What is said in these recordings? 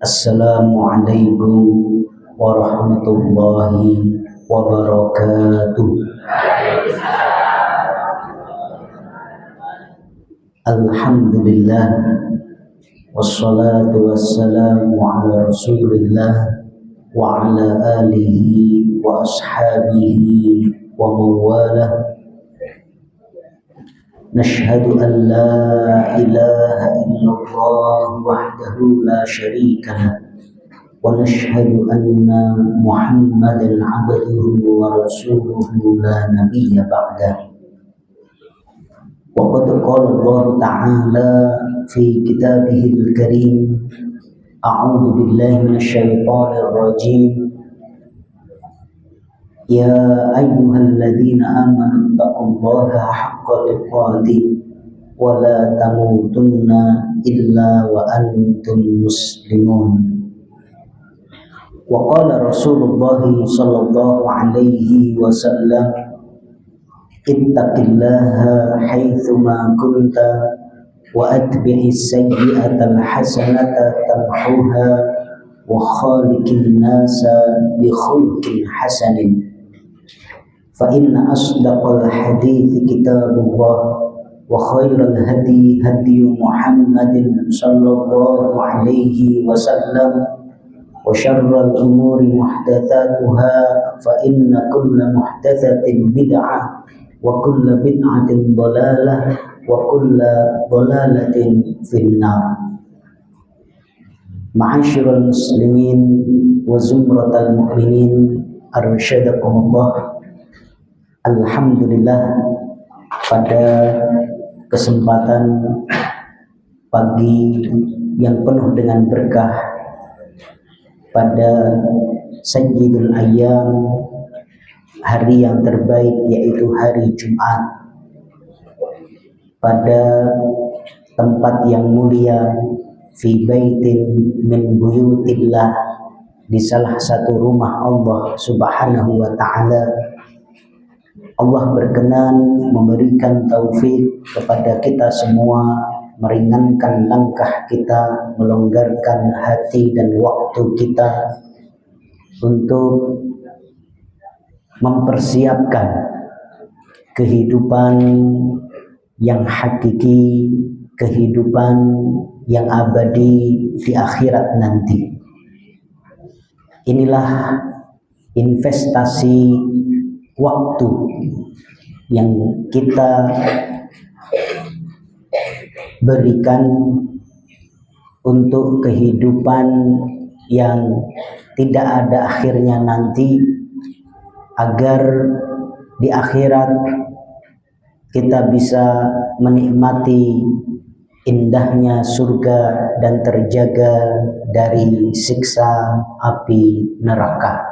Assalamualaikum warahmatullahi wabarakatuh. Alhamdulillah, wassalatu wassalamu ala rasulillah wa ala alihi wa ashabihi wa mawalah. Nashhadu an la ilaha illallah wahdahu la syarika lah wa nashhadu anna Muhammadan abduhu wa rasuluhu la nabiyya ba'dah. Wa qad qala Allah ta'ala fi kitabihil karim, a'udzu billahi minasyaitonir rajim. Ya ayyuhalladzina amanu taqullaha haqqa tuqatih wa la tamutunna illa wa antum muslimun. Wa qala Rasulullah sallallahu alaihi wasallam, ittaqillaha haitsuma kunta wa atbi'is sayyi'atal hasanata tamhuha wa khaliqin nasa bi khuluqin hasanin. Fa inna asdaqal hadithi kitabullah wa khairal hadi hadi Muhammadin sallallahu alaihi wasallam wa syarral umuri muhdatsatuha fa inna kulla muhdatsatin bid'ah wa kulla bid'atin dhalalah wa kulla dhalalatin finnar. Ma'asyiral muslimin wa zumratal mu'minin, arsyadakumullah. Alhamdulillah, pada kesempatan pagi yang penuh dengan berkah, pada Sayyidul Ayyam, hari yang terbaik yaitu hari Jumat, pada tempat yang mulia, fi baitin min buyutillah, di salah satu rumah Allah subhanahu wa ta'ala. Allah berkenan memberikan taufik kepada kita semua, meringankan langkah kita, melonggarkan hati dan waktu kita untuk mempersiapkan kehidupan yang hakiki, kehidupan yang abadi di akhirat nanti. Inilah investasi waktu yang kita berikan untuk kehidupan yang tidak ada akhirnya nanti, agar di akhirat kita bisa menikmati indahnya surga dan terjaga dari siksa api neraka.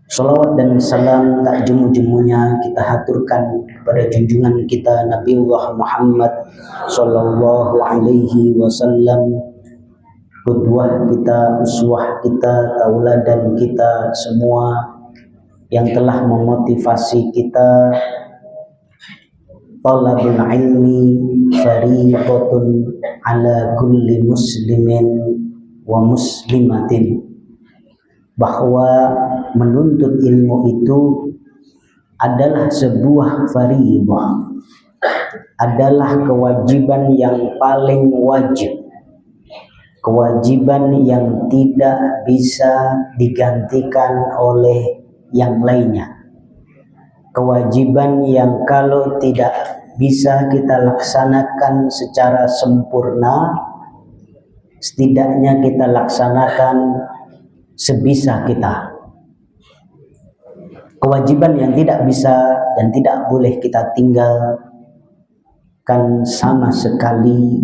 Salawat dan salam tak jemu-jemunya kita haturkan kepada junjungan kita Nabiullah Muhammad sallallahu alaihi wasallam, qudwah kita, uswah kita, tauladan kita semua, yang telah memotivasi kita. Talabul ilmi fariidatun ala kulli muslimin wa muslimatin, bahwa menuntut ilmu itu adalah sebuah fariidah, adalah kewajiban yang paling wajib, kewajiban yang tidak bisa digantikan oleh yang lainnya, kewajiban yang kalau tidak bisa kita laksanakan secara sempurna, setidaknya kita laksanakan sebisa kita. Kewajiban yang tidak bisa dan tidak boleh kita tinggalkan sama sekali,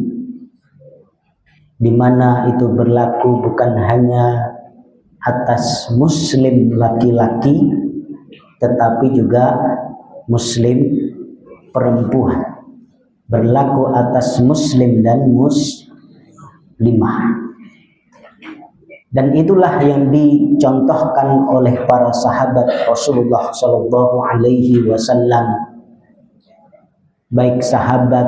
di mana itu berlaku bukan hanya atas muslim laki-laki, tetapi juga muslim perempuan, berlaku atas muslim dan muslimah. Dan itulah yang dicontohkan oleh para sahabat Rasulullah Sallallahu Alaihi Wasallam, baik sahabat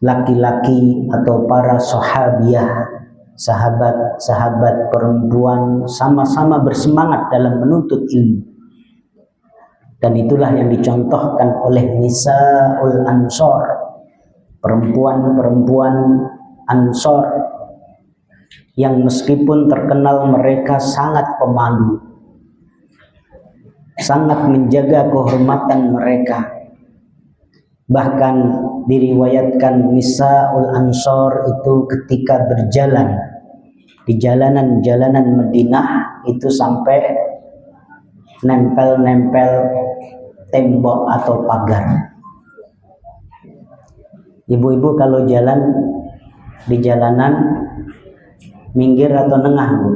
laki-laki atau para sahabiah, sahabat-sahabat perempuan sama-sama bersemangat dalam menuntut ilmu. Dan itulah yang dicontohkan oleh Nisaul Ansor, perempuan-perempuan Ansor yang meskipun terkenal mereka sangat pemalu, sangat menjaga kehormatan mereka. Bahkan diriwayatkan Nisaul Ansor itu ketika berjalan di jalanan-jalanan Madinah itu sampai nempel-nempel tembok atau pagar. Ibu-ibu kalau jalan di jalanan minggir atau nengah, Bu?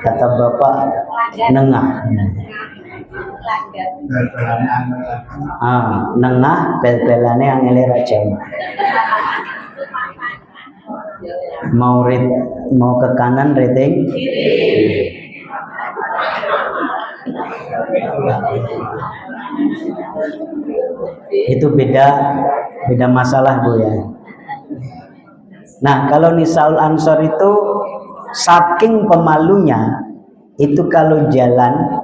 Kata Bapak nengah. Nengah bel-belane yang ngelir aja. Mau ke kanan rating. Itu beda masalah, Bu, ya. Nah, kalau Nisaul Ansor itu saking pemalunya, itu kalau jalan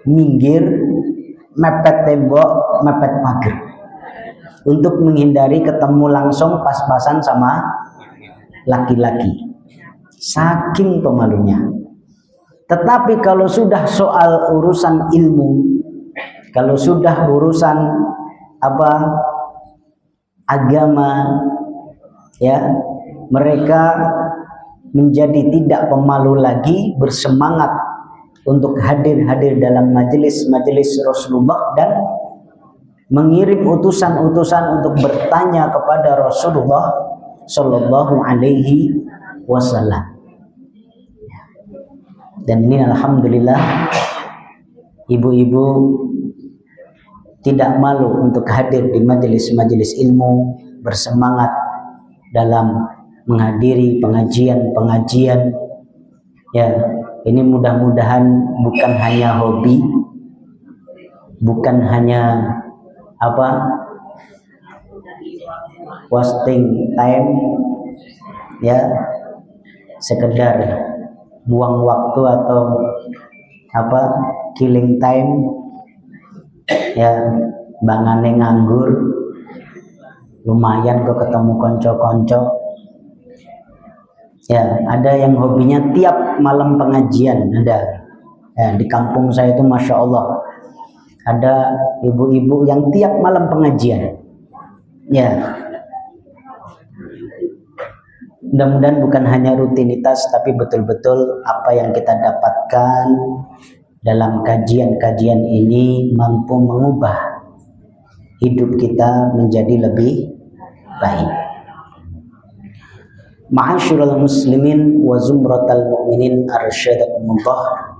minggir, mepet tembok, mepet pagar, untuk menghindari ketemu langsung pas-pasan sama laki-laki. Saking pemalunya. Tetapi kalau sudah soal urusan ilmu, kalau sudah urusan agama, ya, mereka menjadi tidak pemalu lagi, bersemangat untuk hadir dalam majelis-majelis Rasulullah dan mengirim utusan-utusan untuk bertanya kepada Rasulullah Shallallahu Alaihi Wasallam. Dan ini alhamdulillah ibu-ibu tidak malu untuk hadir di majelis-majelis ilmu, bersemangat dalam menghadiri pengajian-pengajian. Ya, ini mudah-mudahan bukan hanya hobi, bukan hanya wasting time, ya, sekedar buang waktu atau killing time, ya, bangane nganggur, lumayan kok ketemu konco-konco. Ya, ada yang hobinya tiap malam pengajian, ada. Ya, di kampung saya itu Masya Allah ada ibu-ibu yang tiap malam pengajian. Ya, mudah-mudahan bukan hanya rutinitas, tapi betul-betul apa yang kita dapatkan dalam kajian-kajian ini mampu mengubah hidup kita menjadi lebih baik. Ma'asyiral muslimin wa zumratal mu'minin arsyadakumullah.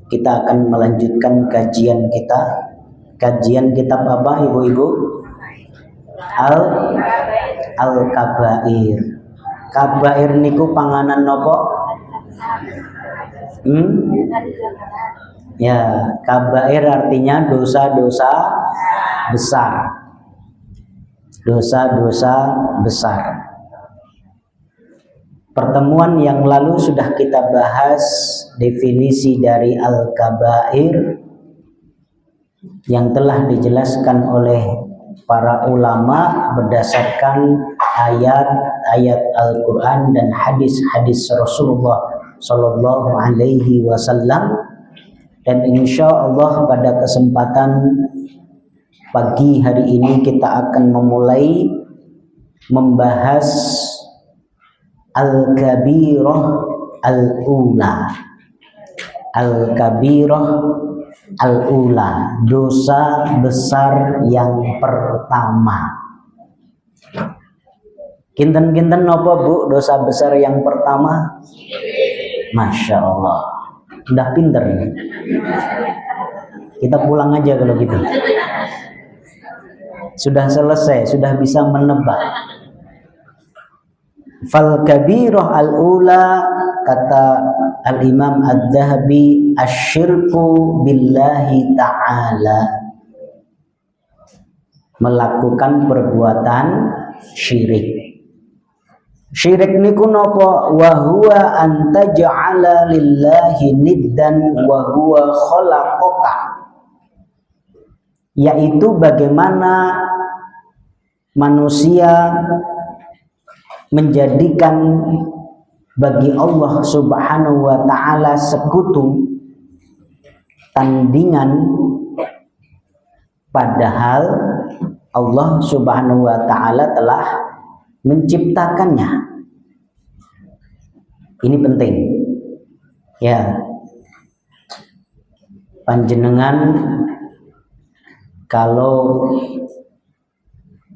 Kita akan melanjutkan kajian kita. Kajian kitab apa, ibu-ibu? Al-Kabair. Kabair niku panganan nopo? Ya, kabair artinya dosa-dosa besar. Dosa-dosa besar. Pertemuan yang lalu sudah kita bahas definisi dari al-kabair yang telah dijelaskan oleh para ulama berdasarkan ayat-ayat Al-Quran dan hadis-hadis Rasulullah Sallallahu Alaihi Wasallam. Dan insya Allah pada kesempatan pagi hari ini kita akan memulai membahas Al-Kabirah Al-Ula. Al-Kabirah Al-Ula, dosa besar yang pertama. Kinten-kinten napa, Bu, dosa besar yang pertama? Masya Allah, udah pinter nih. Kita pulang aja kalau gitu. Sudah selesai, sudah bisa menebak. Fal kabirah al-ula, kata al-Imam Ad-Dhahabi, asyirku billahi ta'ala. melakukan perbuatan syirik. Syirik niku napa? Wa huwa an taj'ala lillahi niddan wa huwa khalaqaka. Yaitu bagaimana manusia menjadikan bagi Allah Subhanahu wa taala sekutu, tandingan, padahal Allah Subhanahu wa taala telah menciptakannya. Ini penting. Ya. Panjenengan kalau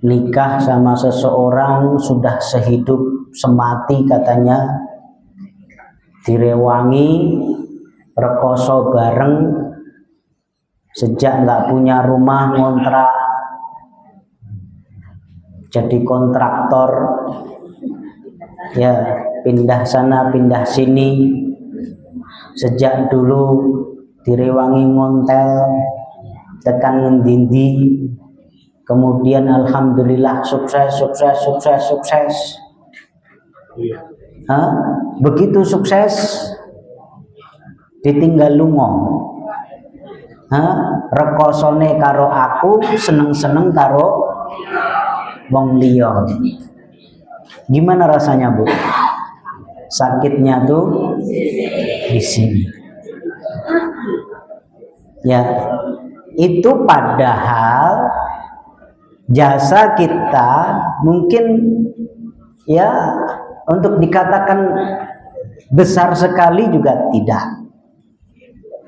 nikah sama seseorang sudah sehidup semati katanya, direwangi, rekoso bareng, sejak nggak punya rumah ngontrak, jadi kontraktor, ya pindah sana pindah sini, sejak dulu direwangi ngontel tekan ngendindi, kemudian alhamdulillah sukses. Begitu sukses ditinggal lunga, rekosone karo aku, seneng karo wong liya. Gimana rasanya, Bu? Sakitnya tuh di sini. Ya, itu padahal jasa kita mungkin ya untuk dikatakan besar sekali juga tidak.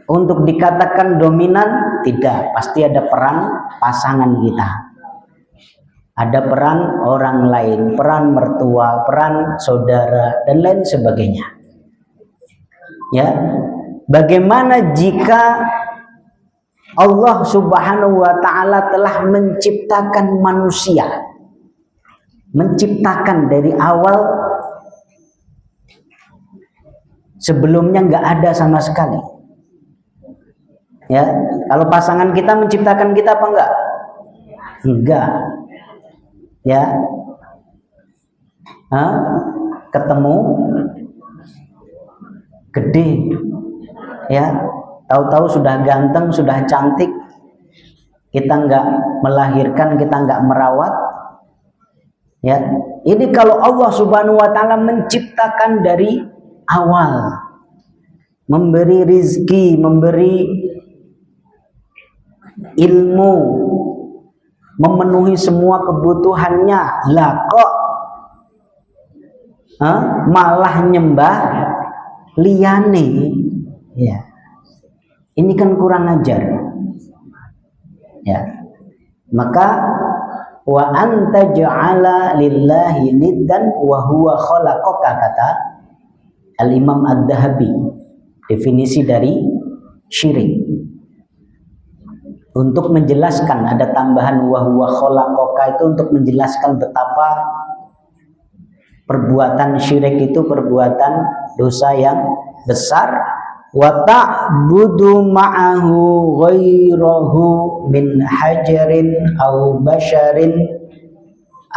Untuk dikatakan dominan tidak, pasti ada peran pasangan kita. Ada peran orang lain, peran mertua, peran saudara, dan lain sebagainya. Ya, bagaimana jika Allah Subhanahu wa taala telah menciptakan manusia, menciptakan dari awal, sebelumnya nggak ada sama sekali. Ya, kalau pasangan kita menciptakan kita apa enggak? Enggak. Ya, ketemu gede, ya, tahu-tahu sudah ganteng, sudah cantik, kita nggak melahirkan, kita nggak merawat. Ya, ini kalau Allah Subhanahu wa taala menciptakan dari awal, memberi rizki, memberi ilmu, memenuhi semua kebutuhannya, lah kok malah nyembah liyane. Ya, ini kan kurang ajar. Ya, maka wa anta ja'ala lillahi niddan wa huwa khalaqaka, kata Al-Imam Ad-Dhahabi, definisi dari syirik. Untuk menjelaskan, ada tambahan wa huwa khalaqaka itu untuk menjelaskan betapa perbuatan syirik itu perbuatan dosa yang besar. Wa ta'budu ma'ahu ghairahu min hajarin au basharin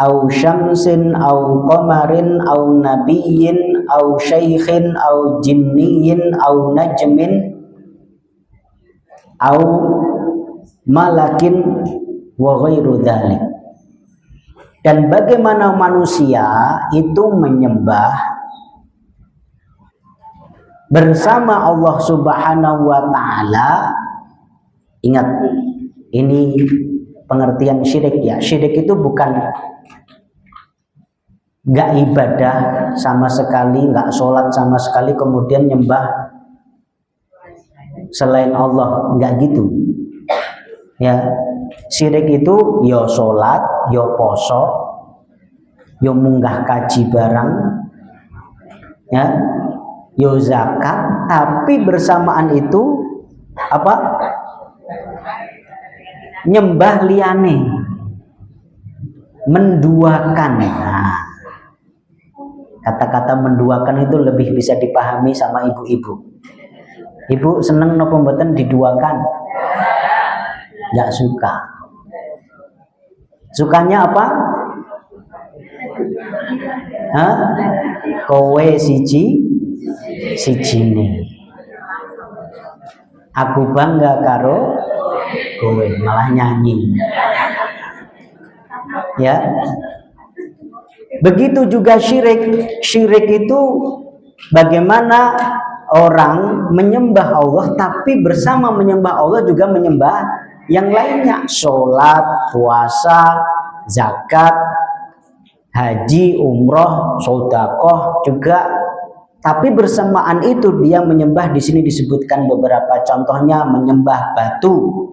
au syamsin au qamarin au nabiyyin au syaikhin au jinniyin au najmin au malakin wa ghairu dzalik. Dan bagaimana manusia itu menyembah bersama Allah Subhanahu wa taala. Ingat, ini pengertian syirik ya. Syirik itu bukan nggak ibadah sama sekali, nggak sholat sama sekali, kemudian nyembah selain Allah, nggak gitu. Ya, syirik itu yo sholat, yo poso, yo munggah kaji barang, ya, yo zakat, tapi bersamaan itu apa? Nyembah liyane, menduakan. Nah, kata-kata menduakan itu lebih bisa dipahami sama ibu-ibu. Ibu seneng napa mboten diduakan? Nggak suka. Sukanya apa? Hah? Kowe sijine. Aku bangga karo kowe, malah nyanyi. Ya. Begitu juga syirik. Syirik itu bagaimana orang menyembah Allah tapi bersama menyembah Allah juga menyembah yang lainnya. Sholat, puasa, zakat, haji, umroh, sedekah juga. Tapi bersamaan itu dia menyembah, di sini disebutkan beberapa contohnya, menyembah batu.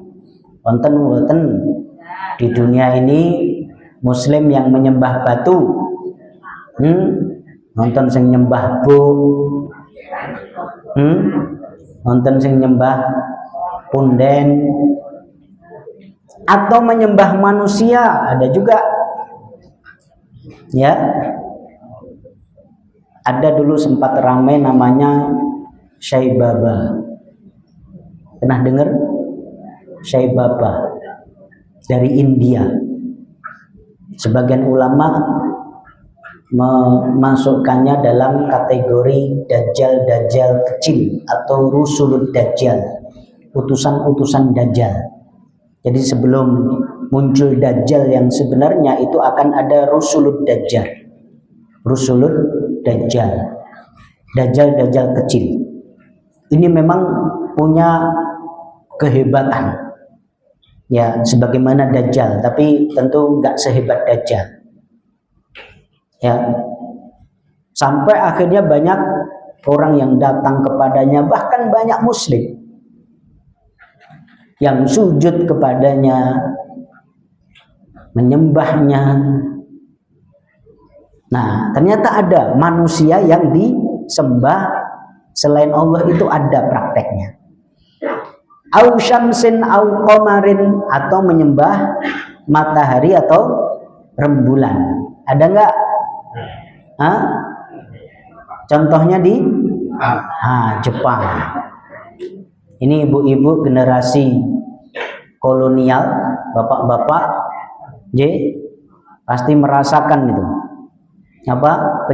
Wonten di dunia ini muslim yang menyembah batu. Nonton sing nyembah bu, nonton sing nyembah punden, atau menyembah manusia ada juga. Ya, ada dulu sempat ramai namanya Syai Baba. Pernah dengar? Syai Baba dari India. Sebagian ulama memasukkannya dalam kategori dajjal kecil atau rusulud dajjal, utusan-utusan dajjal. Jadi sebelum muncul dajjal yang sebenarnya itu akan ada rusulud dajjal. Rusulud dajjal. Dajjal kecil. Ini memang punya kehebatan. Ya, sebagaimana dajjal, tapi tentu nggak sehebat dajjal. Ya, sampai akhirnya banyak orang yang datang kepadanya, bahkan banyak muslim yang sujud kepadanya, menyembahnya. Nah, ternyata ada manusia yang disembah selain Allah, itu ada prakteknya. Au syamsin au qamarin, atau menyembah matahari atau rembulan. Ada enggak? Contohnya di Jepang. Ini ibu-ibu generasi kolonial, bapak-bapak, pasti merasakan itu. Apa?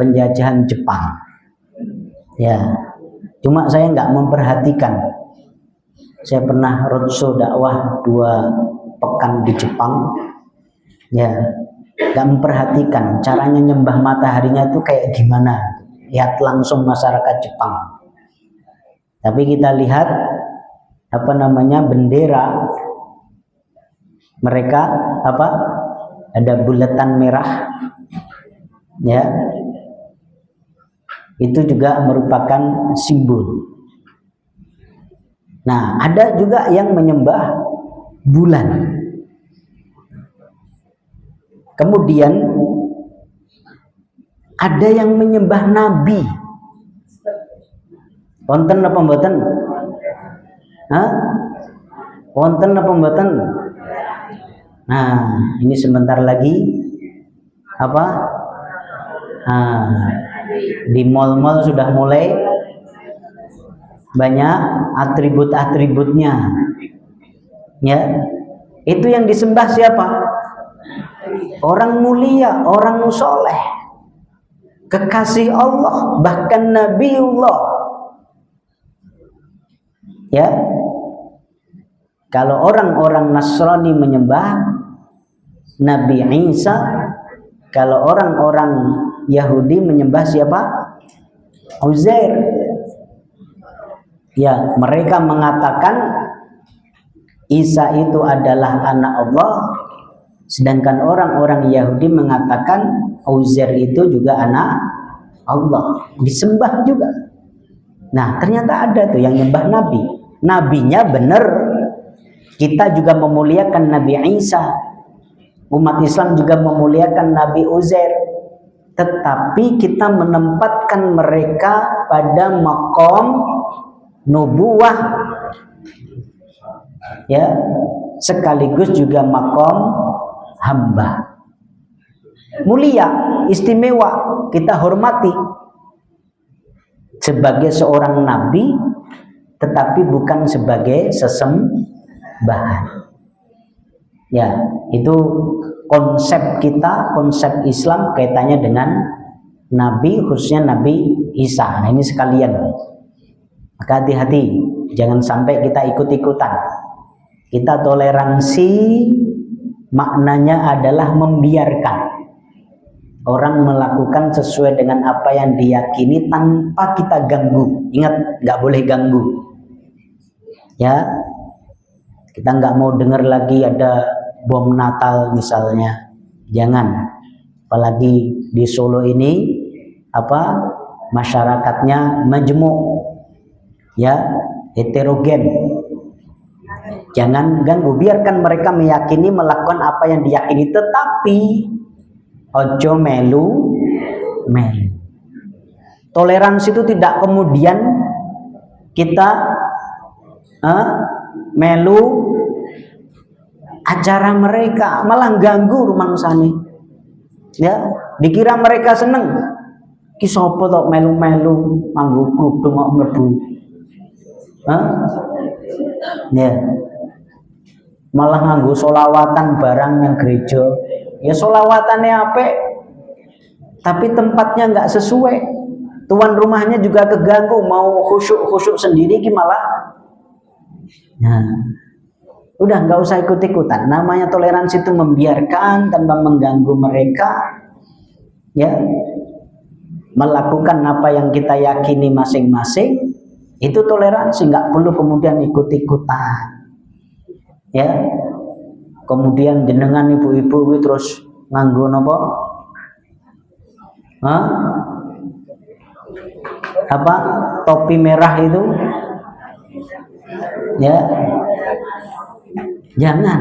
Penjajahan Jepang. Ya, cuma saya nggak memperhatikan. Saya pernah roadshow dakwah 2 pekan di Jepang. Ya, nggak memperhatikan caranya nyembah mataharinya itu kayak gimana. Lihat langsung masyarakat Jepang. Tapi kita lihat bendera mereka ada bulatan merah. Ya, itu juga merupakan simbol. Nah, ada juga yang menyembah bulan. Kemudian ada yang menyembah nabi. Wonten apa mboten? Wonten apa mboten? Nah, ini sebentar lagi di mal-mal sudah mulai banyak atribut-atributnya. Ya, itu yang disembah siapa? Orang mulia, orang soleh, kekasih Allah, bahkan Nabiullah. Ya, kalau orang-orang Nasrani menyembah Nabi Isa, kalau orang-orang Yahudi menyembah siapa? Uzair. Ya, mereka mengatakan Isa itu adalah anak Allah, sedangkan orang-orang Yahudi mengatakan Uzair itu juga anak Allah, disembah juga. Nah, ternyata ada tuh yang nyembah nabi. Nabinya benar. Kita juga memuliakan Nabi Isa. Umat Islam juga memuliakan Nabi Uzair. Tetapi kita menempatkan mereka pada maqam nubuwah, ya, sekaligus juga maqam hamba. Mulia, istimewa, kita hormati sebagai seorang nabi, tetapi bukan sebagai bahan. Ya, itu konsep kita, konsep Islam kaitannya dengan Nabi, khususnya Nabi Isa. Nah, ini sekalian. Maka hati-hati, jangan sampai kita ikut-ikutan. Kita toleransi maknanya adalah membiarkan orang melakukan sesuai dengan apa yang diyakini tanpa kita ganggu. Ingat, nggak boleh ganggu. Ya, kita nggak mau dengar lagi ada bom Natal misalnya, jangan. Apalagi di Solo ini masyarakatnya majemuk, ya, heterogen. Jangan ganggu, biarkan mereka meyakini melakukan apa yang diyakini, tetapi ojo melu. Toleransi itu tidak kemudian kita melu acara mereka, malah ganggu rumangsane. Ya, dikira mereka seneng. Ki sapa tok melu-melu nganggo kerudung kok mlebu. Ya. Malah nganggo solawatan barang yang gereja. Ya solawatannya apik, tapi tempatnya nggak sesuai. Tuan rumahnya juga keganggu, mau khusyuk sendiri gimana? Nah, udah nggak usah ikut-ikutan. Namanya toleransi itu membiarkan tanpa mengganggu mereka, ya, melakukan apa yang kita yakini masing-masing. Itu toleransi, nggak perlu kemudian ikut-ikutan. Ya, kemudian jenengan ibu-ibu terus nganggo napa? Topi merah itu, ya, jangan.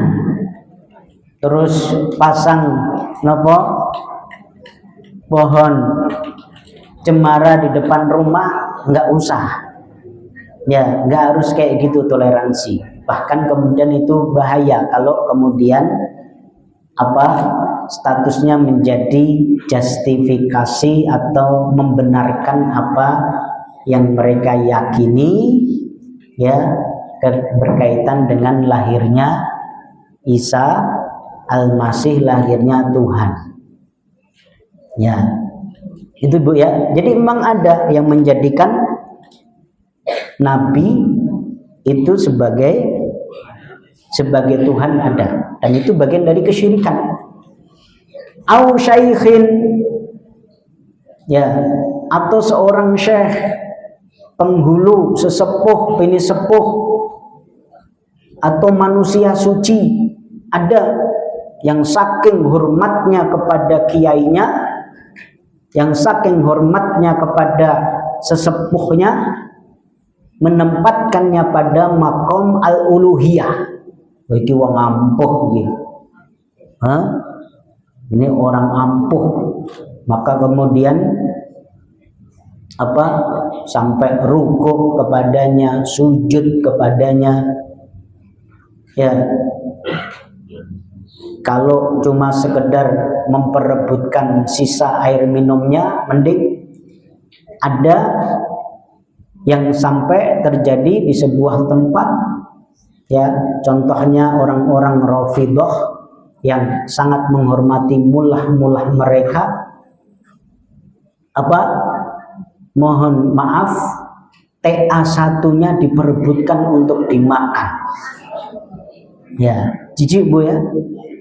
Terus pasang napa? Pohon cemara di depan rumah, nggak usah. Ya, nggak harus kayak gitu toleransi. Bahkan kemudian itu bahaya kalau kemudian statusnya menjadi justifikasi atau membenarkan apa yang mereka yakini, ya, berkaitan dengan lahirnya Isa Al-Masih, lahirnya Tuhan. Ya, itu Bu ya. Jadi memang ada yang menjadikan Nabi itu sebagai Tuhan, ada, dan itu bagian dari kesyirikan. Au syaikhin, ya, atau seorang syekh, penghulu, sesepuh, pinisepuh, atau manusia suci. Ada yang saking hormatnya kepada kiainya, yang saking hormatnya kepada sesepuhnya, menempatkannya pada makom al-uluhiyah. Iki wong ampuh gitu. Ini orang ampuh. Maka kemudian sampai rukuk kepadanya, sujud kepadanya. Ya. Kalau cuma sekedar memperebutkan sisa air minumnya, mending. Ada yang sampai terjadi di sebuah tempat, ya, contohnya orang-orang Rafidhah yang sangat menghormati mullah-mullah mereka, mohon maaf, TA1-nya diperebutkan untuk dimakan. Ya, jijik Bu ya.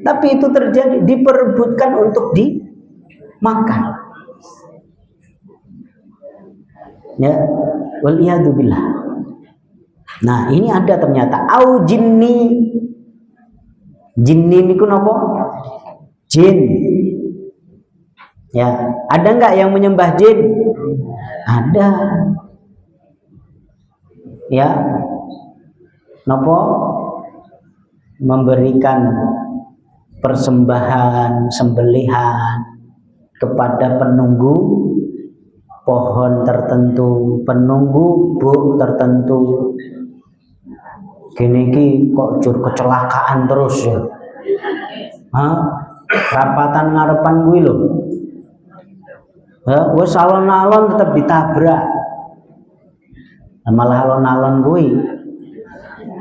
Tapi itu terjadi, diperebutkan untuk dimakan. Ya, waliyadzubillah. Nah, ini ada ternyata au jinni. Jinni niku napa? Jin. Ya, ada enggak yang menyembah jin? Ada. Ya. Napa? Memberikan persembahan, sembelihan kepada penunggu pohon tertentu, penunggu buk tertentu. Gini kok jur kecelakaan terus ya. Rapatan ngarepan kuwi lho. Wis alon-alon tetep ditabrak. Malah alon-alon kuwi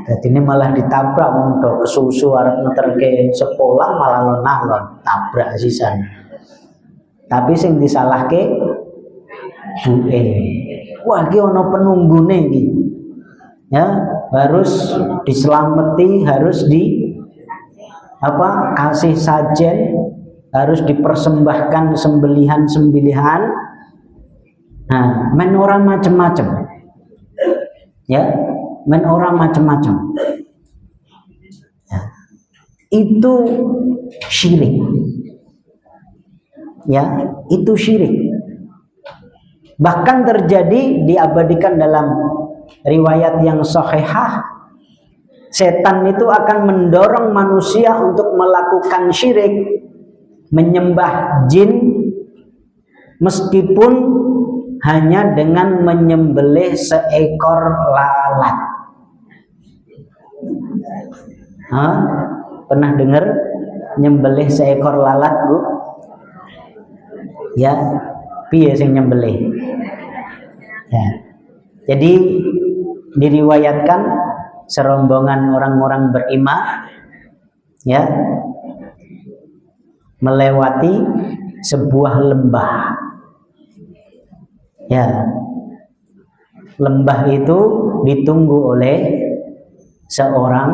Jadi ini malah ditabrak untuk kesusu arep ngeterke sekolah malah lonalon tabrak sisan. Tapi sing disalahke duwe. Wah, iki ana penunggune iki. Ya, harus diselamati, harus kasih sajen, harus dipersembahkan sembelihan-sembelihan. Nah, men orang macam-macam. Ya, men orang macam-macam. Ya. Itu syirik. Ya, itu syirik. Bahkan terjadi diabadikan dalam riwayat yang sahihah, setan itu akan mendorong manusia untuk melakukan syirik, menyembah jin meskipun hanya dengan menyembelih seekor lalat. Pernah dengar nyembelih seekor lalat, Bu? Ya, piye sing nyembelih? Ya. Jadi diriwayatkan serombongan orang-orang beriman ya melewati sebuah lembah. Ya. Lembah itu ditunggu oleh seorang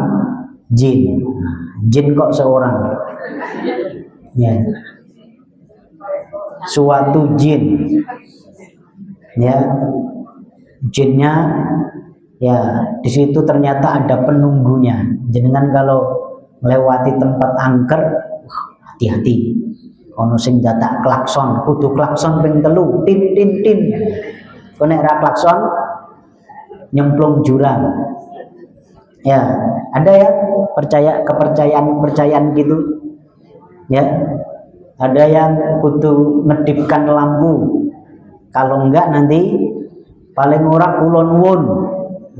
jin. Jin kok seorang? Ya. Suatu jin. Ya. Jinnya ya di situ ternyata ada penunggunya. Jenengan kalau melewati tempat angker, hati-hati. Ono sing dadak klakson, kudu klakson ping 3, tin tin tin. Kok nek ra klakson nyemplung jurang. Ya, ada ya kepercayaan gitu. Ya. Ada yang kudu ngedipkan lampu. Kalau enggak nanti paling ora kula nuwun.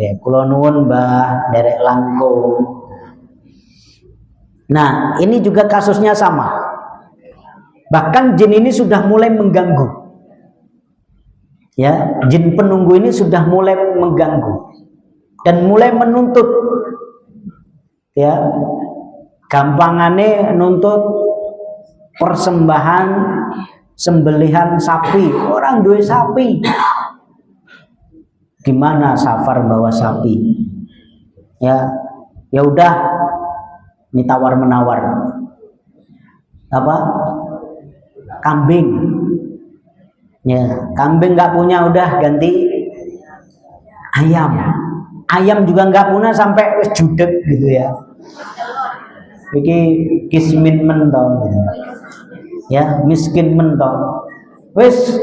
Ya, kula nuwun Mbah derek langkung. Nah, ini juga kasusnya sama. Bahkan jin ini sudah mulai mengganggu. Ya, jin penunggu ini sudah mulai mengganggu dan mulai menuntut. Ya, gampangane nuntut persembahan sembelihan sapi. Orang duwe sapi. Gimana Safar bawa sapi? Ya, ya udah, ini tawar menawar. Apa? Kambing. Ya, kambing nggak punya udah ganti ayam. Ayam juga nggak punya sampai wis judek gitu ya. Iki kismin mentong gitu. Ya, miskin mentong. Wis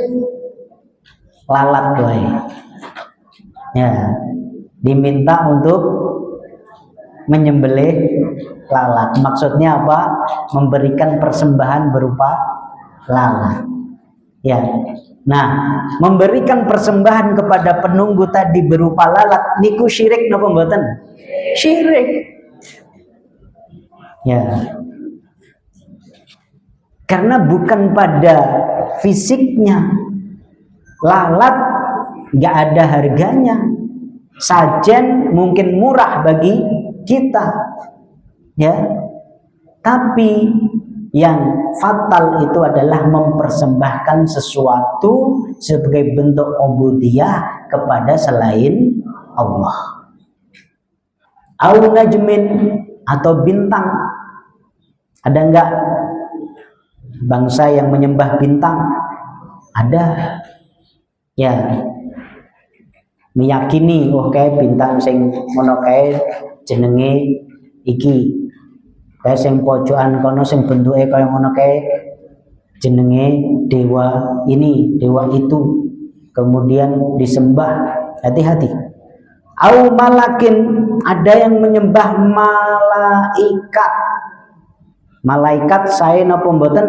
lalat wae. Ya, diminta untuk menyembelih lalat. Maksudnya apa? Memberikan persembahan berupa lalat. Ya. Nah, memberikan persembahan kepada penunggu tadi berupa lalat niku syirik napa mboten? Syirik. Ya. Karena bukan pada fisiknya. Lalat nggak ada harganya. Sajen mungkin murah bagi kita. Ya. Tapi yang fatal itu adalah mempersembahkan sesuatu sebagai bentuk ubudiyah kepada selain Allah. Au najmin atau bintang. Ada enggak bangsa yang menyembah bintang? Ada. Ya. Meyakini kayak bintang sing ngono kae jenenge iki. Kayak sing pojokan kono sing bentuke kaya ngono kae jenenge dewa ini, dewa itu. Kemudian disembah. Hati-hati. Au malakin, ada yang menyembah malaikat. Malaikat sae napa mboten?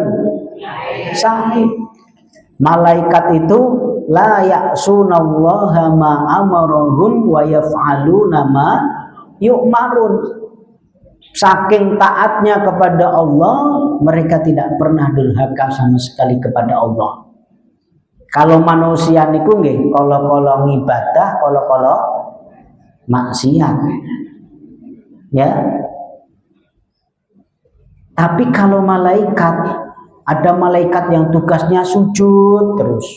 Sae. Malaikat itu la ya'sunallaha ma amarahum wa yaf'aluna ma yu'marun. Saking taatnya kepada Allah, mereka tidak pernah durhaka sama sekali kepada Allah. Kalau manusia niku nggih kala-kala ngibadah, kala-kala maksiat. Ya. Tapi kalau malaikat, ada malaikat yang tugasnya sujud terus,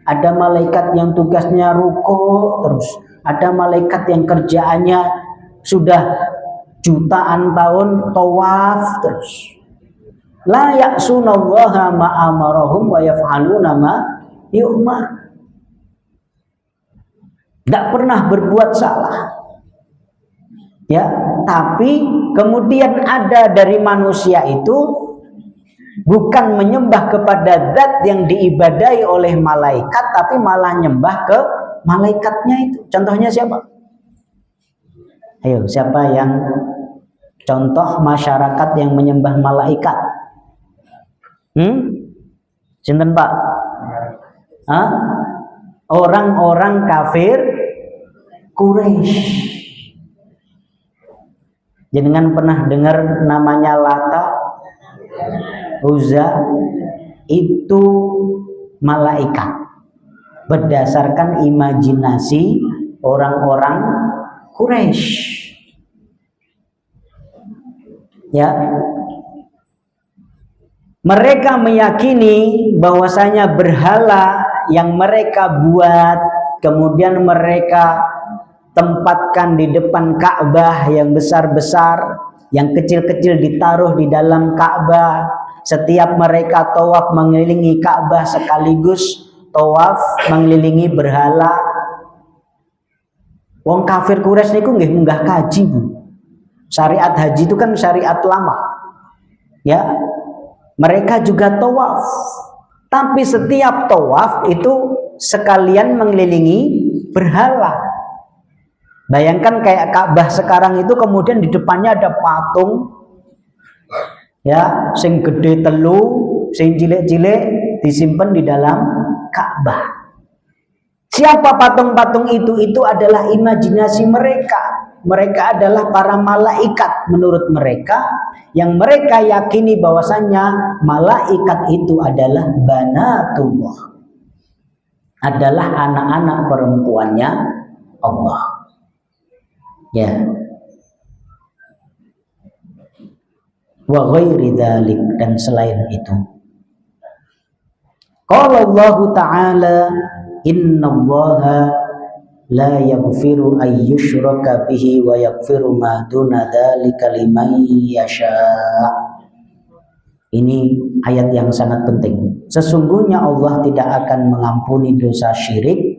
ada malaikat yang tugasnya ruko terus, ada malaikat yang kerjaannya sudah jutaan tahun tawaf terus. La ya'sunallaha ma amarahum wa yaf'aluna ma yu'mar. Tidak pernah berbuat salah. Ya, tapi kemudian ada dari manusia itu bukan menyembah kepada zat yang diibadahi oleh malaikat, tapi malah nyembah ke malaikatnya itu. Contohnya siapa? Ayo, siapa yang contoh masyarakat yang menyembah malaikat? Sinten Pak? Hah? Orang-orang kafir Quraisy. Jenengan pernah dengar namanya Lata, Uzza? Itu malaikat. Berdasarkan imajinasi orang-orang Quraisy. Ya. Mereka meyakini bahwasanya berhala yang mereka buat, kemudian mereka tempatkan di depan Ka'bah yang besar-besar, yang kecil-kecil ditaruh di dalam Ka'bah. Setiap mereka tawaf mengelilingi Ka'bah sekaligus tawaf mengelilingi berhala. Wong kafir Quraisy niku nggih munggah kaji, Bu. Syariat haji itu kan syariat lama. Ya. Mereka juga tawaf. Tapi setiap tawaf itu sekalian mengelilingi berhala. Bayangkan kayak Ka'bah sekarang itu kemudian di depannya ada patung, ya, sing gede telu, sing cilik-cilik disimpan di dalam Ka'bah. Siapa patung-patung itu? Itu adalah imajinasi mereka. Mereka adalah para malaikat menurut mereka, yang mereka yakini bahwasanya malaikat itu adalah banatullah, adalah anak-anak perempuannya Allah. Ya. Wa ghairi dzalik, dan selain itu. Qala Allah Ta'ala, innallaha la yaghfiru ay yushraka bihi wa yaghfiru ma duna dzalika liman yasha. Ini ayat yang sangat penting. Sesungguhnya Allah tidak akan mengampuni dosa syirik,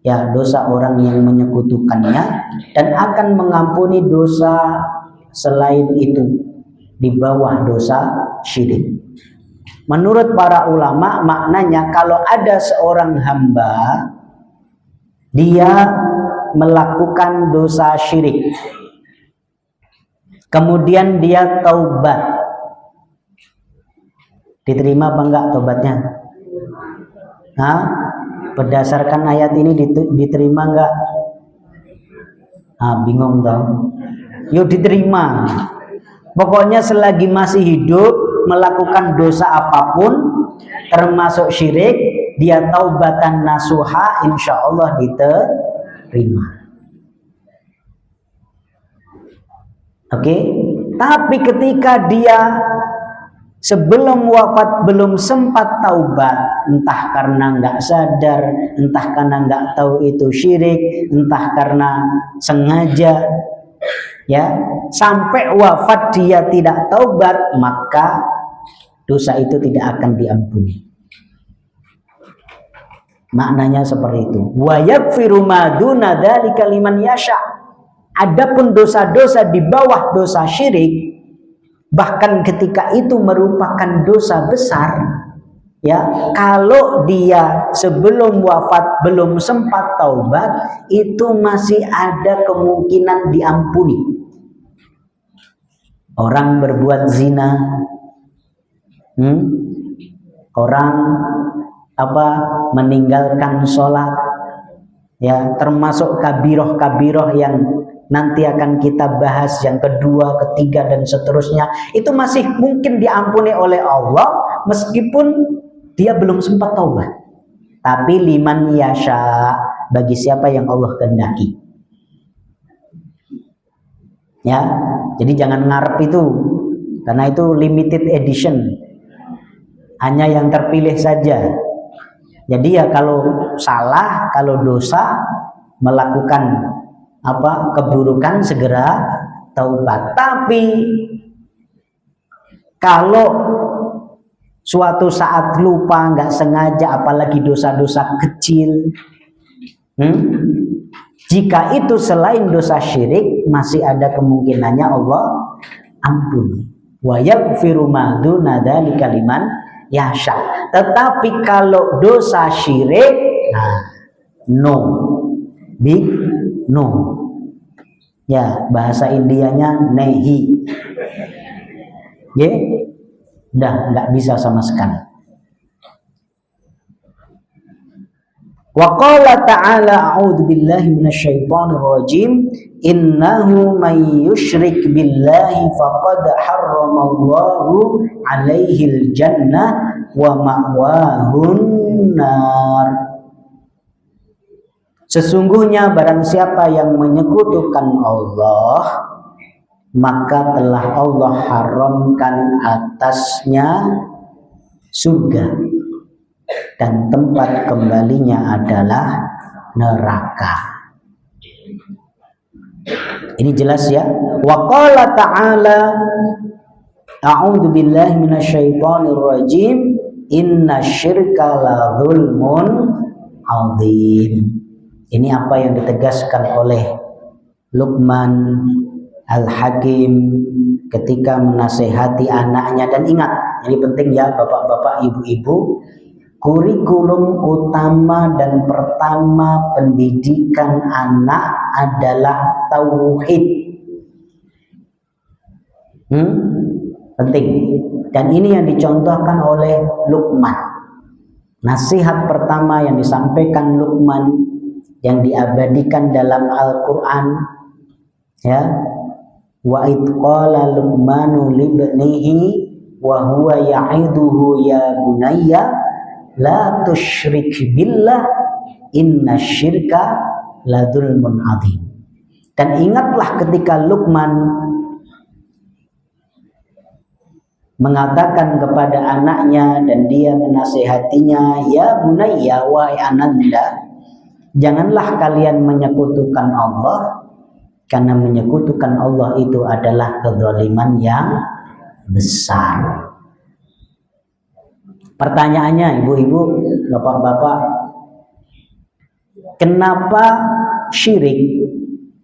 ya, dosa orang yang menyekutukannya, dan akan mengampuni dosa selain itu di bawah dosa syirik. Menurut para ulama, maknanya kalau ada seorang hamba dia melakukan dosa syirik, kemudian dia taubat, diterima apa enggak taubatnya? Hah? Berdasarkan ayat ini diterima enggak? Bingung dong. Yuk diterima. Pokoknya selagi masih hidup melakukan dosa apapun termasuk syirik, dia taubatan nasuha, insya Allah diterima. Oke? Tapi ketika dia sebelum wafat belum sempat taubat, entah karena nggak sadar, entah karena nggak tahu itu syirik, entah karena sengaja, ya, sampai wafat dia tidak taubat, maka dosa itu tidak akan diampuni. Maknanya seperti itu. Wa yaghfiru ma duna dzalika liman yasha. Adapun dosa-dosa di bawah dosa syirik, bahkan ketika itu merupakan dosa besar, ya, kalau dia sebelum wafat belum sempat taubat, itu masih ada kemungkinan diampuni. Orang berbuat zina, orang meninggalkan sholat, ya, termasuk kabiroh yang nanti akan kita bahas, yang kedua, ketiga, dan seterusnya, itu masih mungkin diampuni oleh Allah meskipun dia belum sempat taubat. Tapi liman yasha, bagi siapa yang Allah kehendaki. Ya, jadi jangan ngarep itu, karena itu limited edition, hanya yang terpilih saja. Jadi ya kalau salah, kalau dosa, melakukan keburukan segera taubat. Tapi kalau suatu saat lupa, nggak sengaja, apalagi dosa-dosa kecil, jika itu selain dosa syirik, masih ada kemungkinannya Allah ampuni. Wa yaghfiru ma duna dzalika liman yasha. Tetapi kalau dosa syirik, no, big no. Ya, bahasa Indianya nehi. Ya, udah nggak bisa sama sekali. Wa qala ta'ala a'udzu billahi minasyaitonir rajim innahu may yusyrik billahi faqad harramallahu 'alaihil jannah wa ma'wahun nar. Sesungguhnya barang siapa yang menyekutukan Allah, maka telah Allah haramkan atasnya surga dan tempat kembalinya adalah neraka. Ini jelas ya. Wa qala ta'ala a'udzu billahi minasyaitonir rajim innasyirka la dzulmun 'adzim. Ini apa yang ditegaskan oleh Luqman Al-Hakim ketika menasehati anaknya. Dan ingat, ini penting ya bapak-bapak, ibu-ibu, kurikulum utama dan pertama pendidikan anak adalah tauhid. Penting. Dan ini yang dicontohkan oleh Luqman. Nasihat pertama yang disampaikan Luqman, yang diabadikan dalam Al-Quran, ya, wa id qala Luqmanu libnihi wa huwa ya'iduhu ya bunayya la tusyrik billah inna syirka la dzulmun adzim. Dan ingatlah ketika Luqman mengatakan kepada anaknya dan dia menasihatinya, ya bunayya, wahai ananda, janganlah kalian menyekutukan Allah, karena menyekutukan Allah itu adalah kezaliman yang besar. Pertanyaannya, ibu-ibu, bapak-bapak, kenapa syirik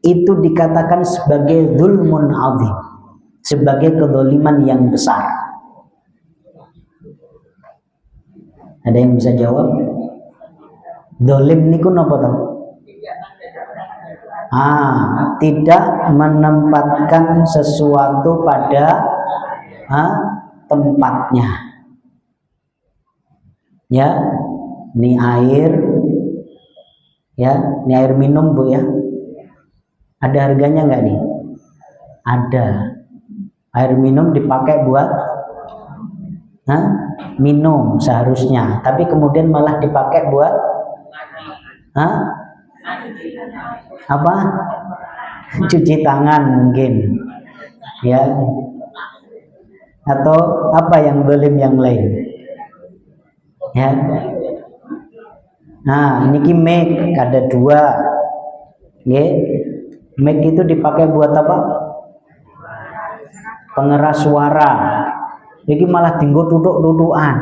itu dikatakan sebagai dzulmun adzim, sebagai kezaliman yang besar? Ada yang bisa jawab? Dolim niku napa to? Tidak menempatkan sesuatu pada tempatnya. Ya, ini air, ya, ini air minum Bu ya. Ada harganya nggak nih? Ada. Air minum dipakai buat minum seharusnya, tapi kemudian malah dipakai buat apa? Cuci tangan mungkin, ya, atau apa yang dolim yang lain, ya. Nah, ini mic ada 2, ya. Mic itu dipakai buat apa? Pengeras suara. Jadi malah tinggal duduk-dudukan,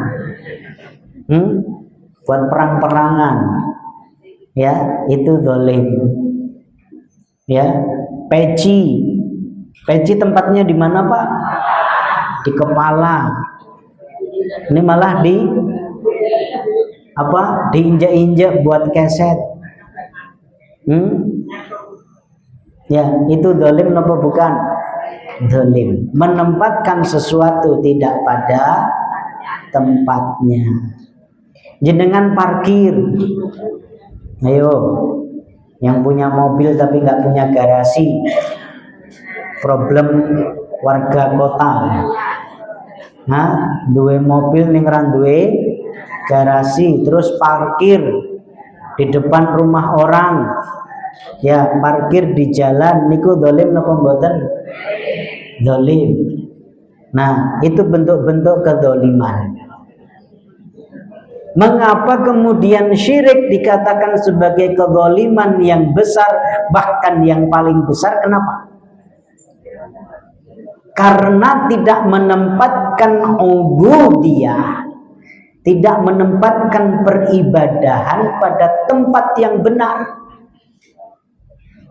buat perang-perangan. Ya, itu dolim. Ya, peci tempatnya di mana Pak? Di kepala. Ini malah diinjak-injak buat keset. Ya, itu dolim apa bukan? Dolim, menempatkan sesuatu tidak pada tempatnya. Jenengan parkir, ayo, yang punya mobil tapi nggak punya garasi, problem warga kota. Duwe mobil ning ra duwe garasi, terus parkir di depan rumah orang, ya, parkir di jalan, niku dolim napa mboten? zalim. Nah, itu bentuk-bentuk kedzaliman. Mengapa kemudian syirik dikatakan sebagai kedzaliman yang besar, bahkan yang paling besar? Kenapa? Karena tidak menempatkan ubudiyah, tidak menempatkan peribadahan pada tempat yang benar.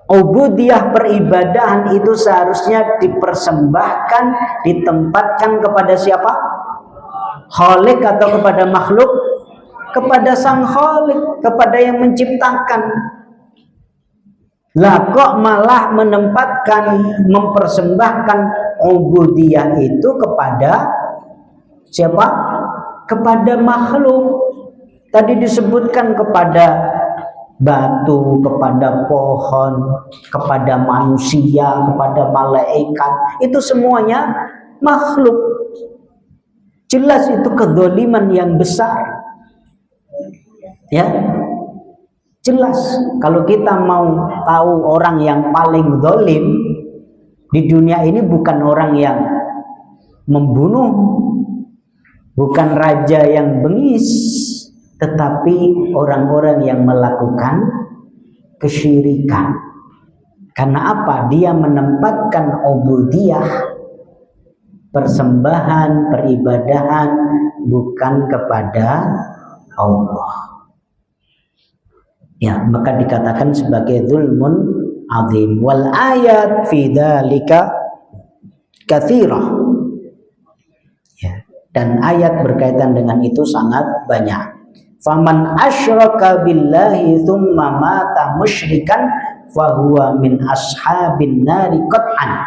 Ubudiyah peribadahan itu seharusnya dipersembahkan, ditempatkan kepada siapa? Khalik atau kepada makhluk? Kepada sang Khalik, kepada yang menciptakan. Lah kok malah menempatkan, mempersembahkan ubudiyah itu kepada siapa? Kepada makhluk. Tadi disebutkan kepada batu, kepada pohon, kepada manusia, kepada malaikat. Itu semuanya makhluk. Jelas itu kedzaliman yang besar. Ya, jelas. Kalau kita mau tahu orang yang paling zalim di dunia ini, bukan orang yang membunuh, bukan raja yang bengis, tetapi orang-orang yang melakukan kesyirikan. Karena apa? Dia menempatkan ubudiyah, persembahan, peribadahan bukan kepada Allah. Ya, maka dikatakan sebagai zulmun azim. Wal ayat fi dzalika katsirah. Ya, dan ayat berkaitan dengan itu sangat banyak. Faman asyraka billahi tsumma mata musyrikan fahuwa min ashabin nari qat'an.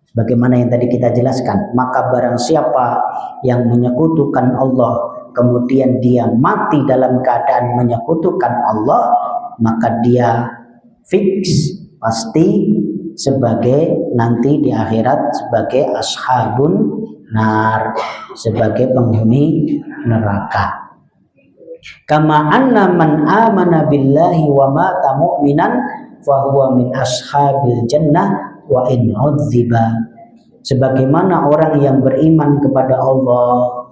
Sebagaimana yang tadi kita jelaskan, maka barang siapa yang menyekutukan Allah kemudian dia mati dalam keadaan menyekutukan Allah, maka dia fix pasti sebagai nanti di akhirat sebagai ashabun nar, sebagai penghuni neraka. Kama anna man amana billahi wa mata mu'minan fahuwa min ashabil jannah wa in udziba. Sebagaimana orang yang beriman kepada Allah,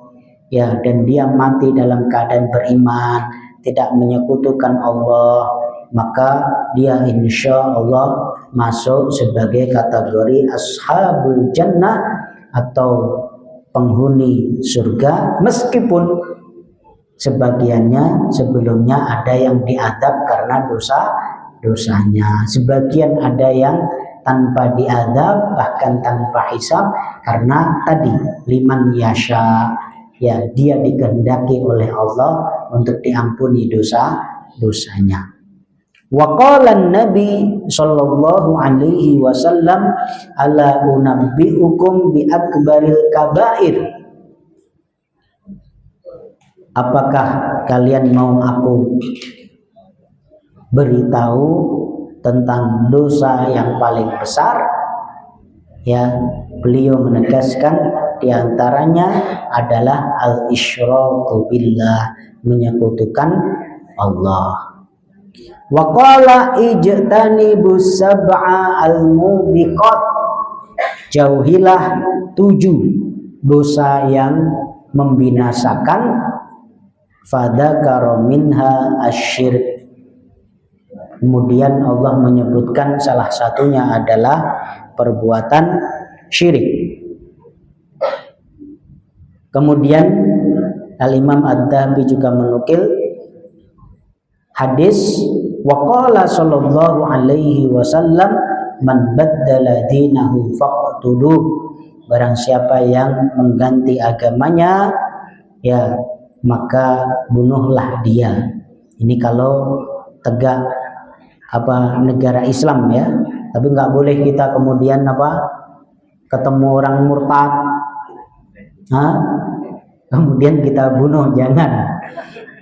ya, dan dia mati dalam keadaan beriman, tidak menyekutukan Allah, maka dia insya Allah masuk sebagai kategori ashabul jannah atau penghuni surga, meskipun sebagiannya sebelumnya ada yang diadab karena dosanya, sebagian ada yang tanpa diadab bahkan tanpa hisab karena tadi liman yasha, ya, dia dikehendaki oleh Allah untuk diampuni dosanya. Wa qala an-nabi sallallahu alaihi wasallam ala unabbiukum bi akbaril kabair. Apakah kalian mau aku beritahu tentang dosa yang paling besar? Ya, beliau menegaskan diantaranya adalah al-isyraku billah, menyekutukan Allah. Wa qala ijtanibu sab'a al-mubiqat, jauhilah 7 dosa yang membinasakan. Fadzakara minha asyirk. Kemudian Allah menyebutkan salah satunya adalah perbuatan syirik. Kemudian Al-Imam Ad-Dhahabi juga menukil hadis wa qala sallallahu alaihi wasallam man baddala dinahu faqtuluh. Barang siapa yang mengganti agamanya, ya, maka bunuhlah dia. Ini kalau tegak negara Islam, ya. Tapi nggak boleh kita kemudian ketemu orang murtad, kemudian kita bunuh, jangan.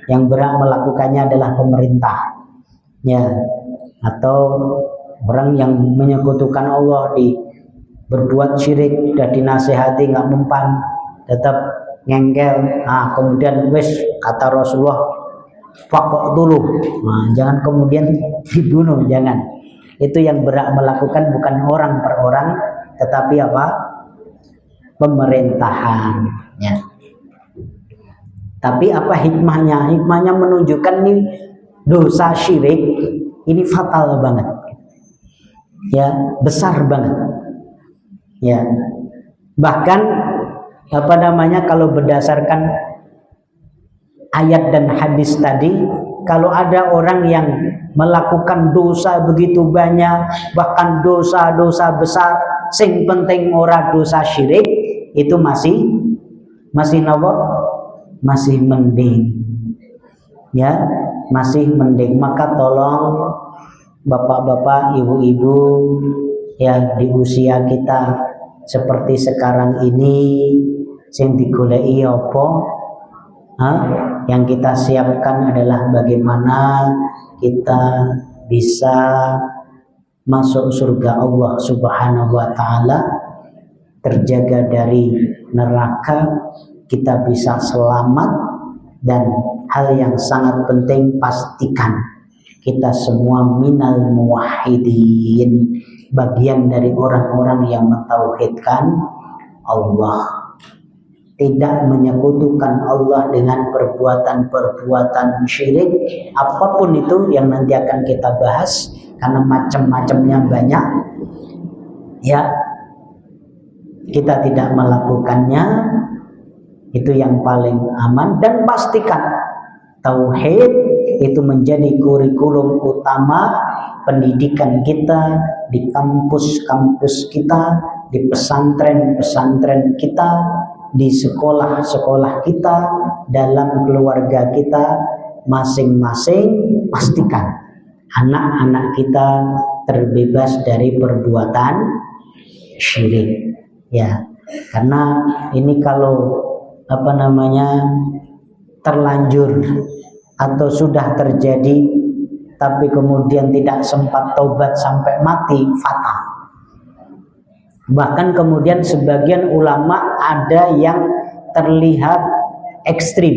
Yang berhak melakukannya adalah pemerintah, ya, atau orang yang menyekutukan Allah, berbuat syirik, dan dinasehati nggak mempan, tetap ngengkel. Kemudian kata Rasulullah fakok dulu, jangan kemudian dibunuh, jangan. Itu yang berhak melakukan bukan orang per orang, tetapi pemerintahan, ya. Tapi apa hikmahnya? Hikmahnya menunjukkan nih dosa syirik ini fatal banget, ya, besar banget, ya. Bahkan apa namanya, kalau berdasarkan ayat dan hadis tadi, kalau ada orang yang melakukan dosa begitu banyak, bahkan dosa-dosa besar, sing penting ora dosa syirik, itu masih nopo, masih mending, ya, masih mending. Maka tolong bapak-bapak, ibu-ibu, ya, di usia kita seperti sekarang ini, sing digoleki apa? Yang kita siapkan adalah bagaimana kita bisa masuk surga Allah Subhanahu wa taala, terjaga dari neraka, kita bisa selamat, dan hal yang sangat penting, pastikan kita semua minal muwahhidin, bagian dari orang-orang yang mentauhidkan Allah, tidak menyekutukan Allah dengan perbuatan-perbuatan syirik, apapun itu yang nanti akan kita bahas, karena macam-macamnya banyak, ya. Kita tidak melakukannya, itu yang paling aman. Dan pastikan tauhid itu menjadi kurikulum utama pendidikan kita di kampus-kampus kita, di pesantren-pesantren kita, di sekolah-sekolah kita, dalam keluarga kita masing-masing. Pastikan anak-anak kita terbebas dari perbuatan syirik, ya. Karena ini kalau apa namanya terlanjur atau sudah terjadi tapi kemudian tidak sempat taubat sampai mati, fatal. Bahkan kemudian sebagian ulama ada yang terlihat ekstrim.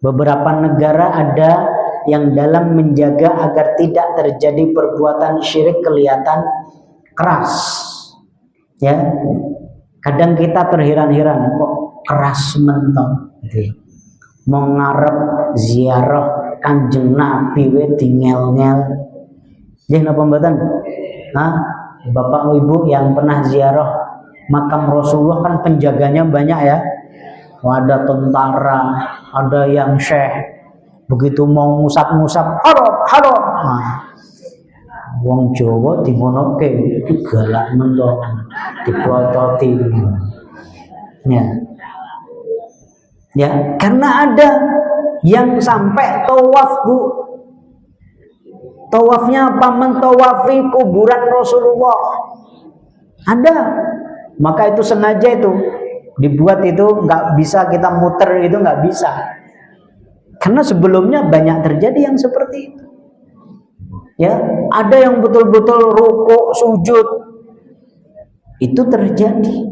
Beberapa negara ada yang dalam menjaga agar tidak terjadi perbuatan syirik kelihatan keras, ya. Kadang kita terheran-heran, kok keras mentong gitu. Mau ngarep ziarah Kanjeng Nabi we dingel-ngel. Nggih napa mboten? Bapak Ibu yang pernah ziarah makam Rasulullah, kan penjaganya banyak, ya. Ada tentara, ada yang syekh, begitu mau ngusap-ngusap, halo. Wong Jawa dimonoke itu galak mentong, diplototi. Ya, karena ada yang sampai tawaf, Bu. Tawafnya apa? Mentawafi kuburan Rasulullah. Ada. Maka itu sengaja itu dibuat, itu nggak bisa kita muter, itu nggak bisa. Karena sebelumnya banyak terjadi yang seperti itu. Ya, ada yang betul-betul rukuk, sujud. Itu terjadi.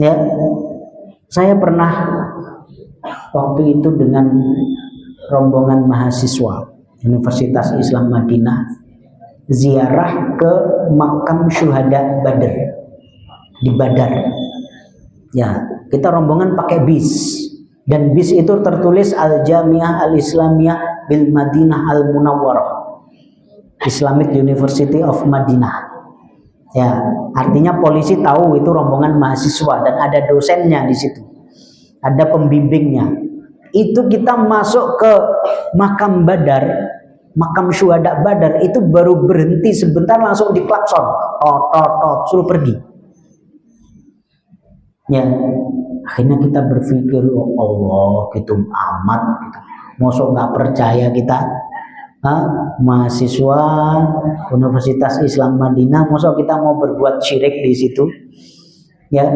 Ya. Saya pernah waktu itu dengan rombongan mahasiswa Universitas Islam Madinah ziarah ke makam syuhada Badr di Badar. Ya, kita rombongan pakai bis, dan bis itu tertulis Al-Jami'ah Al-Islamiyah bil Madinah Al-Munawwarah, Islamic University of Madinah. Ya, artinya polisi tahu itu rombongan mahasiswa dan ada dosennya di situ. Ada pembimbingnya. Itu kita masuk ke makam Badar, makam syuhada Badar, itu baru berhenti sebentar langsung diklakson, suruh pergi. Ya, akhirnya kita berpikir, oh Allah, gitu amat, gitu. Mosok nggak percaya kita, mahasiswa Universitas Islam Madinah, mosok kita mau berbuat syirik di situ, ya,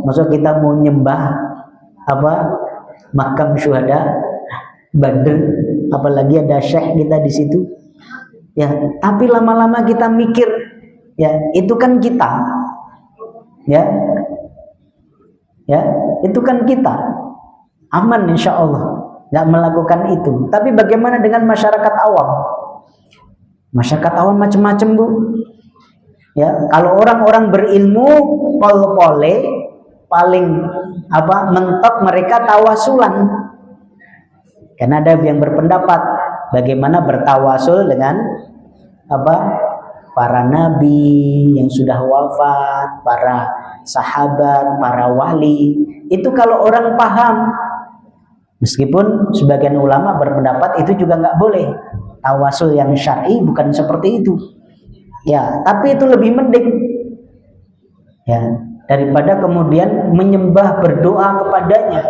mosok kita mau nyembah makam syuhada Badr, apalagi ada syekh kita di situ, ya. Tapi lama-lama kita mikir, ya, itu kan kita, ya, itu kan kita, aman insya Allah nggak melakukan itu. Tapi bagaimana dengan masyarakat awam? Masyarakat awam macam-macam, Bu. Ya, kalau orang-orang berilmu pol-pole paling mentok mereka tawasulan. Karena ada yang berpendapat bagaimana bertawasul dengan para nabi yang sudah wafat, para sahabat, para wali. Itu kalau orang paham, meskipun sebagian ulama berpendapat itu juga nggak boleh. Tawasul yang syar'i bukan seperti itu. Ya, tapi itu lebih mending. Ya, daripada kemudian menyembah berdoa kepadanya.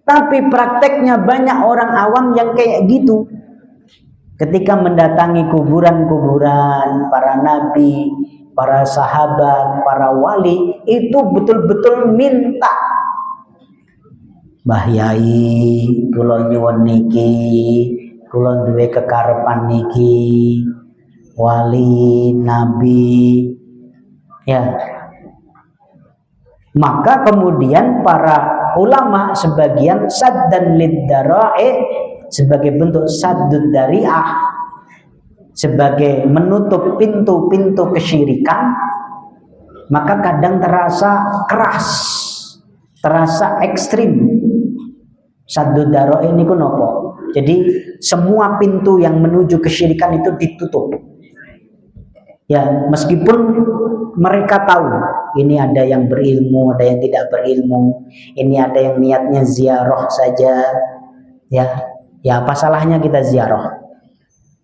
Tapi prakteknya banyak orang awam yang kayak gitu. Ketika mendatangi kuburan-kuburan para nabi, para sahabat, para wali, itu betul-betul minta. Mbah Yai, kula nyuwun niki, kula duwe kekarepan niki, wali, nabi. Ya. Maka kemudian para ulama sebagian saddan lid-dara'i, sebagai bentuk saddud dari'ah, sebagai menutup pintu-pintu kesyirikan, maka kadang terasa keras, terasa ekstrim. Saddud dara'i ini kunopo. Jadi semua pintu yang menuju kesyirikan itu ditutup. Ya, meskipun mereka tahu ini ada yang berilmu, ada yang tidak berilmu, ini ada yang niatnya ziarah saja, ya apa salahnya kita ziarah?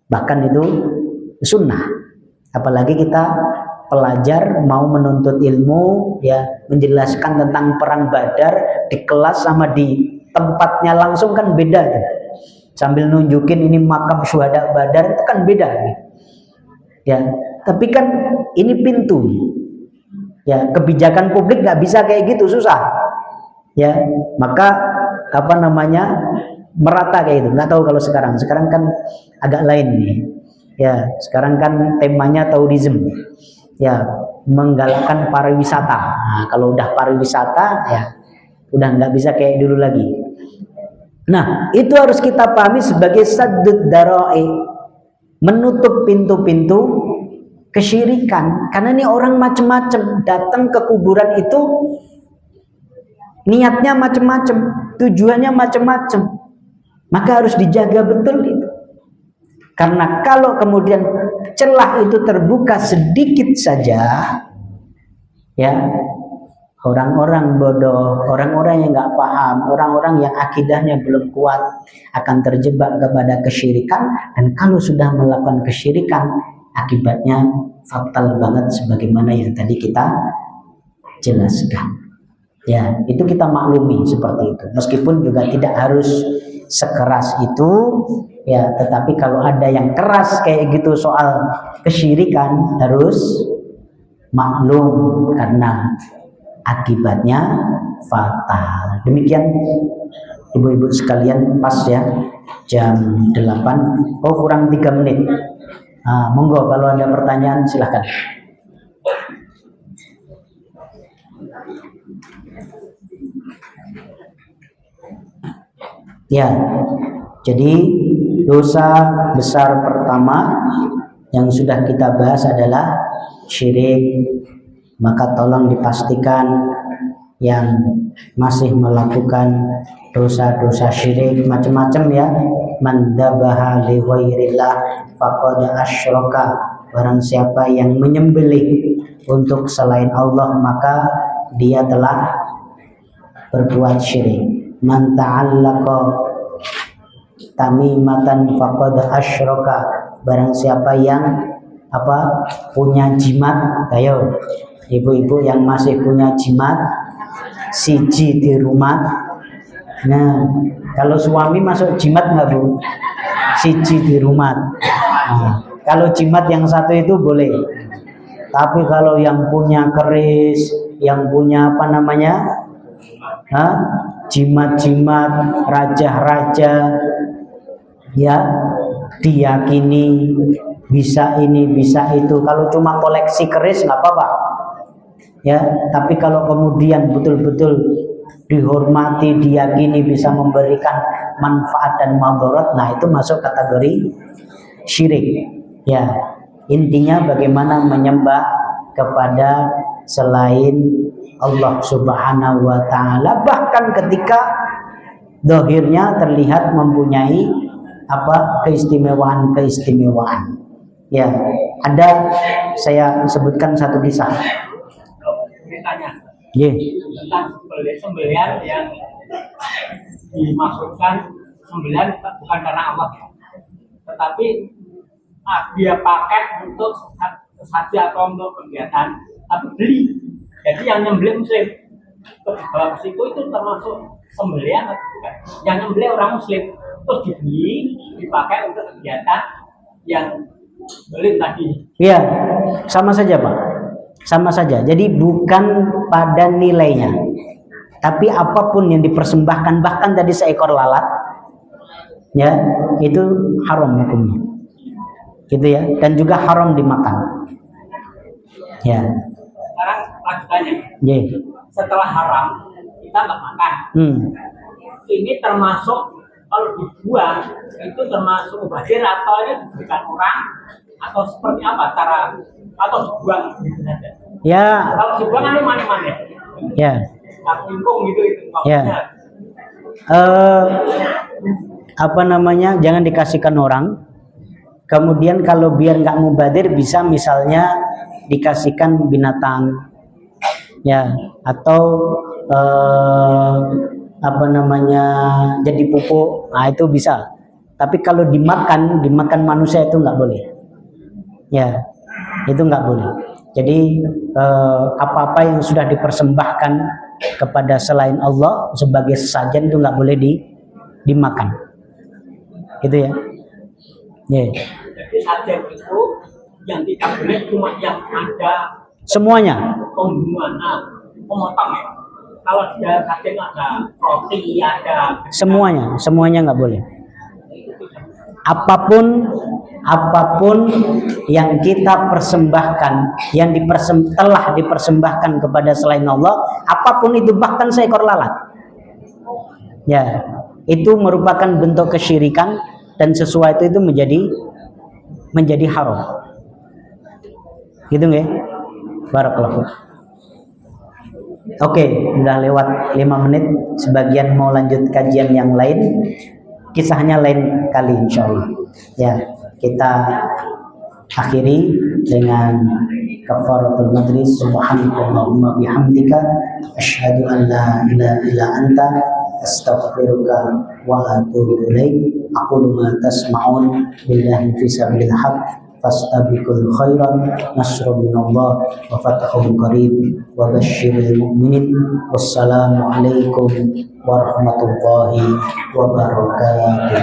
Bahkan itu sunnah. Apalagi kita pelajar mau menuntut ilmu, ya menjelaskan tentang perang Badar di kelas sama di tempatnya langsung kan beda. Sambil nunjukin ini makam syuhada Badar itu kan beda. Ya, tapi kan ini pintu. Ya, kebijakan publik nggak bisa kayak gitu, susah. Ya, maka merata kayak gitu. Nggak tahu kalau sekarang kan agak lain nih. Ya, sekarang kan temanya tourism. Ya, menggalakkan pariwisata. Nah, kalau udah pariwisata ya udah nggak bisa kayak dulu lagi. Nah, itu harus kita pahami sebagai saddud dara'i, menutup pintu-pintu kesyirikan. Karena ini orang macam-macam datang ke kuburan itu niatnya macam-macam, tujuannya macam-macam. Maka harus dijaga betul itu. Karena kalau kemudian celah itu terbuka sedikit saja, ya orang-orang bodoh, orang-orang yang nggak paham, orang-orang yang akidahnya belum kuat akan terjebak kepada kesyirikan. Dan kalau sudah melakukan kesyirikan, akibatnya fatal banget sebagaimana yang tadi kita jelaskan. Ya, itu kita maklumi seperti itu. Meskipun juga tidak harus sekeras itu, ya, tetapi kalau ada yang keras kayak gitu soal kesyirikan harus maklum karena akibatnya fatal. Demikian ibu-ibu sekalian, pas ya jam 8. Oh, kurang 3 menit. Nah, monggo kalau ada pertanyaan silahkan. Ya, jadi dosa besar pertama yang sudah kita bahas adalah syirik. Maka tolong dipastikan yang masih melakukan dosa-dosa syirik macam-macam ya, man dzabaha li ghairillah faqad asyraka, barang siapa yang menyembelih untuk selain Allah maka dia telah berbuat syirik. Man ta'allaqa tamimatan faqad asyraka, barang siapa yang punya jimat. Ayo ibu-ibu yang masih punya jimat siji di rumah. Nah, kalau suami masuk jimat nggak Bu? Siji di rumah. Nah, kalau jimat yang satu itu boleh. Tapi kalau yang punya keris, yang punya jimat-jimat raja-raja, ya diyakini bisa ini bisa itu. Kalau cuma koleksi keris nggak apa-apa. Ya, tapi kalau kemudian betul-betul dihormati, diyakini bisa memberikan manfaat dan madarat, nah itu masuk kategori syirik. Ya, intinya bagaimana menyembah kepada selain Allah Subhanahu wa taala, bahkan ketika dohirnya terlihat mempunyai keistimewaan. Ya, ada, saya sebutkan satu kisah. Tanya Yeah. tentang sembelihan yang dimaksudkan sembelihan bukan karena Allah, tetapi dia pakai untuk sesaji atau untuk kegiatan, tapi beli. Jadi yang nyembelih Muslim ke dalam situ itu termasuk sembelihan atau bukan? Yang nyembelih orang Muslim terus dibeli, dipakai untuk kegiatan yang beli tadi. Iya, sama saja Pak, sama saja. Jadi bukan pada nilainya, tapi apapun yang dipersembahkan, bahkan tadi seekor lalat, ya itu haram hukumnya, gitu ya, dan juga haram dimakan. Ya. Sekarang lanjutannya. Yeah. Setelah haram kita nggak makan. Ini termasuk kalau dibuang itu termasuk mubazir atau ini diberikan orang atau seperti apa cara, atau dibuang gitu saja? Ya. Kalau dibuang kan mana-mana. Ya. Lingkung gitu itu. Ya. Apa namanya? Jangan dikasihkan orang. Kemudian kalau biar nggak mubadir bisa misalnya dikasihkan binatang, ya, atau apa namanya, jadi pupuk, nah itu bisa. Tapi kalau dimakan manusia itu nggak boleh, ya, itu nggak boleh. Jadi apa-apa yang sudah dipersembahkan kepada selain Allah sebagai sesajen itu nggak boleh dimakan, gitu ya. Yeah. Jadi sajen itu yang tidak boleh cuma yang ada Semuanya. pembunuhan, memotong ya. Kalau dia sajen ada roti, ada Semuanya nggak boleh. Apapun yang kita persembahkan, yang telah dipersembahkan kepada selain Allah, apapun itu, bahkan seekor lalat, ya, itu merupakan bentuk kesyirikan dan sesuatu itu menjadi haram. Gitu nggak? Barakallahu. Oke, udah lewat 5 menit. Sebagian mau lanjut kajian yang lain, kisahnya lain kali insyaallah. Ya, kita akhiri dengan kafaratul majlis. Subhanallahumma bihamdika asyhadu an la ilaha illa anta astaghfiruka wa atubu ilaik. Aqulu ma tasma'un billahi fi sabilil haq fastabiqul khairan nasrun minallah wa fathun qarib wa basyiril mu'minin. Wassalamu alaikum warahmatullahi wabarakatuh.